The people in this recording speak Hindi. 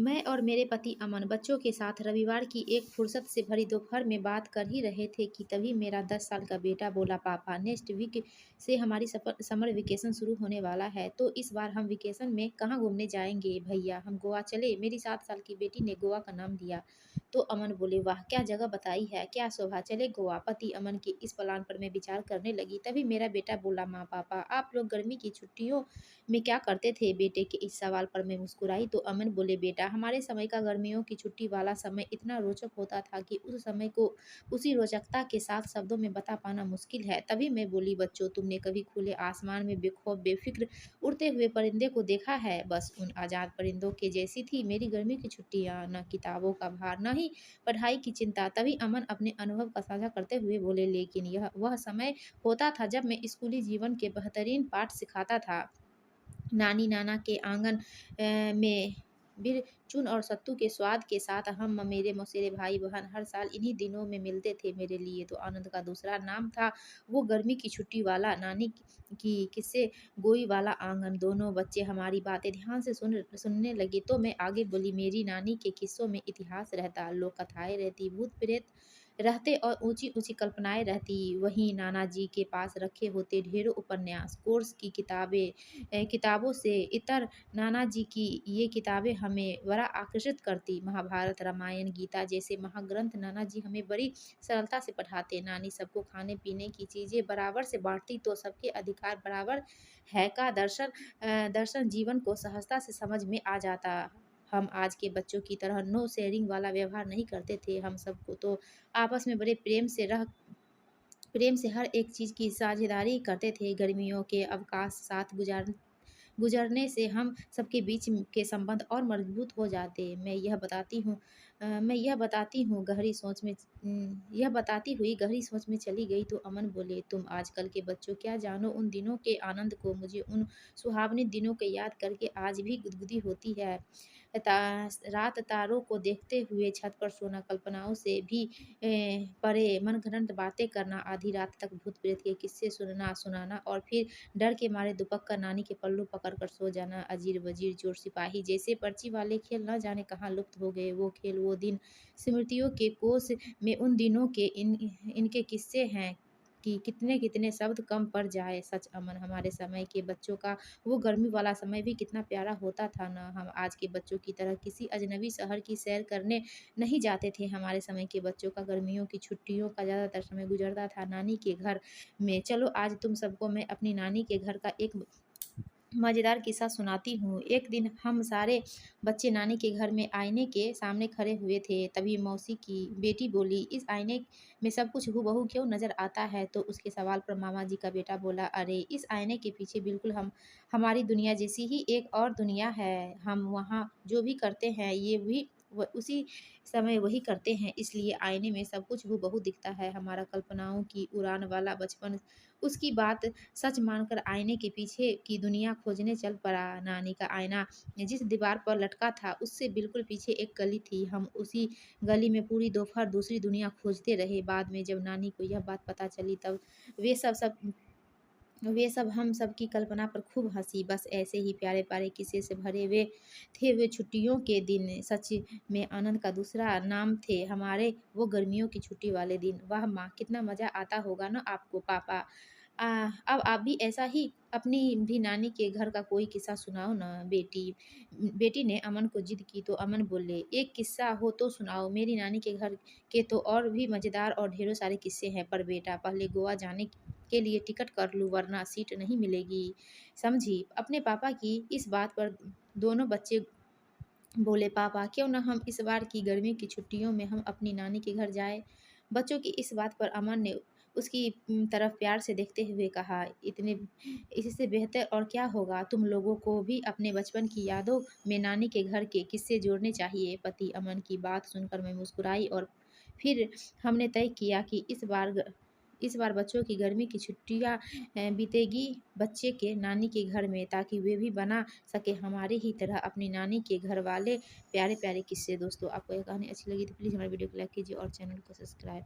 मैं और मेरे पति अमन बच्चों के साथ रविवार की एक फुर्सत से भरी दोपहर में बात कर ही रहे थे कि तभी मेरा 10 साल का बेटा बोला, पापा नेक्स्ट वीक से हमारी समर वेकेशन शुरू होने वाला है, तो इस बार हम वेकेशन में कहाँ घूमने जाएंगे भैया, हम गोवा चले। मेरी 7 साल की बेटी ने गोवा का नाम दिया तो अमन बोले, वाह क्या जगह बताई है, क्या शोभा, चले गोवा। पति अमन के इस प्लान पर मैं विचार करने लगी, तभी मेरा बेटा बोला, माँ पापा आप लोग गर्मी की छुट्टियों में क्या करते थे। बेटे के इस सवाल पर मैं मुस्कुराई तो अमन बोले, बेटा हमारे समय का गर्मियों की छुट्टी वाला समय इतना रोचक होता था कि उस समय को उसी रोचकता के साथ शब्दों में बता पाना मुश्किल है। तभी मैं बोली, बच्चों तुमने कभी खुले आसमान में बेखौफ बेफिक्र उड़ते हुए परिंदे को देखा है? बस उन आज़ाद परिंदों के जैसी थी मेरी गर्मी की छुट्टियाँ, न किताबों का भार न ही पढ़ाई की चिंता। तभी अमन अपने अनुभव का साझा करते हुए बोले, लेकिन यह वह समय होता था जब मैं स्कूली जीवन के बेहतरीन पाठ सिखाता था। नानी नाना के आंगन में बिर चून और सत्तू के स्वाद के साथ हम मेरे मौसेरे भाई बहन हर साल इन्हीं दिनों में मिलते थे। मेरे लिए तो आनंद का दूसरा नाम था वो गर्मी की छुट्टी वाला नानी की किस्से गोई वाला आंगन। दोनों बच्चे हमारी बातें ध्यान से सुनने लगे तो मैं आगे बोली, मेरी नानी के किस्सों में इतिहास रहता, लोक कथाएं रहती, भूत प्रेत रहते और ऊंची ऊंची कल्पनाएं रहती। वहीं नाना जी के पास रखे होते ढेरों उपन्यास, कोर्स की किताबों से इतर नाना जी की ये किताबें हमें बड़ा आकर्षित करती। महाभारत, रामायण, गीता जैसे महाग्रंथ नाना जी हमें बड़ी सरलता से पढ़ाते। नानी सबको खाने पीने की चीज़ें बराबर से बाँटती तो सबके अधिकार बराबर है का दर्शन जीवन को सहजता से समझ में आ जाता। हम आज के बच्चों की तरह नो शेयरिंग वाला व्यवहार नहीं करते थे। हम सबको तो आपस में बड़े प्रेम से हर एक चीज़ की साझेदारी करते थे। गर्मियों के अवकाश साथ गुजरने से हम सबके बीच के संबंध और मजबूत हो जाते। यह बताती हुई गहरी सोच में चली गई तो अमन बोले, तुम आजकल के बच्चों क्या जानो उन दिनों के आनंद को। मुझे उन सुहावने दिनों को याद करके आज भी गुदगुदी होती है। रात तारों को देखते हुए छत पर सोना, कल्पनाओं से भी परे मनगढ़ंत बातें करना, आधी रात तक भूत प्रेत के किस्से सुनाना और फिर डर के मारे दुपक कर नानी के पल्लू पकड़ कर सो जाना। अजीर वजीर चोर सिपाही जैसे पर्ची वाले खेल न जाने कहाँ लुप्त हो गए। वो खेल, वो दिन स्मृतियों के कोष में उन दिनों के इनके किस्से हैं कि कितने कितने शब्द कम पड़ जाए। सच अमन, हमारे समय के बच्चों का वो गर्मी वाला समय भी कितना प्यारा होता था ना। हम आज के बच्चों की तरह किसी अजनबी शहर की सैर करने नहीं जाते थे। हमारे समय के बच्चों का गर्मियों की छुट्टियों का ज़्यादातर समय गुजरता था नानी के घर में। चलो आज तुम सबको मैं अपनी नानी के घर का एक मज़ेदार किस्सा सुनाती हूँ। एक दिन हम सारे बच्चे नानी के घर में आईने के सामने खड़े हुए थे। तभी मौसी की बेटी बोली, इस आईने में सब कुछ हूबहू क्यों नज़र आता है? तो उसके सवाल पर मामा जी का बेटा बोला, अरे इस आईने के पीछे बिल्कुल हमारी दुनिया जैसी ही एक और दुनिया है। हम वहाँ जो भी करते हैं ये भी उसी समय वही करते हैं, इसलिए आईने में सब कुछ हूबहू दिखता है। हमारा कल्पनाओं की उड़ान वाला बचपन उसकी बात सच मानकर आईने के पीछे की दुनिया खोजने चल पड़ा। नानी का आईना जिस दीवार पर लटका था उससे बिल्कुल पीछे एक गली थी। हम उसी गली में पूरी दोपहर दूसरी दुनिया खोजते रहे। बाद में जब नानी को यह बात पता चली तब वे सब सब वे सब हम सब की कल्पना पर खूब हंसी। बस ऐसे ही प्यारे प्यारे किस्से से भरे हुए थे वे छुट्टियों के दिन। सच में आनंद का दूसरा नाम थे हमारे वो गर्मियों की छुट्टी वाले दिन। वाह माँ, कितना मज़ा आता होगा ना आपको। पापा अब आप भी ऐसा ही अपनी भी नानी के घर का कोई किस्सा सुनाओ ना। बेटी ने अमन को जिद की तो अमन बोले, एक किस्सा हो तो सुनाओ। मेरी नानी के घर के तो और भी मज़ेदार और ढेरों सारे किस्से हैं, पर बेटा पहले गोवा जाने के लिए टिकट कर लूँ वरना सीट नहीं मिलेगी, समझी। अपने पापा की इस बात पर दोनों बच्चे बोले, पापा क्यों न हम इस बार की गर्मी की छुट्टियों में हम अपनी नानी के घर जाए। बच्चों की इस बात पर अमन ने उसकी तरफ प्यार से देखते हुए कहा, इतने इससे बेहतर और क्या होगा। तुम लोगों को भी अपने बचपन की यादों में नानी के घर के किस्से जोड़ने चाहिए। पति अमन की बात सुनकर मैं मुस्कुराई और फिर हमने तय किया कि इस बार बच्चों की गर्मी की छुट्टियां बीतेगी बच्चे के नानी के घर में, ताकि वे भी बना सके हमारे ही तरह अपनी नानी के घर वाले प्यारे प्यारे किस्से। दोस्तों आपको यह कहानी अच्छी लगी तो प्लीज़ हमारे वीडियो को लाइक कीजिए और चैनल को सब्सक्राइब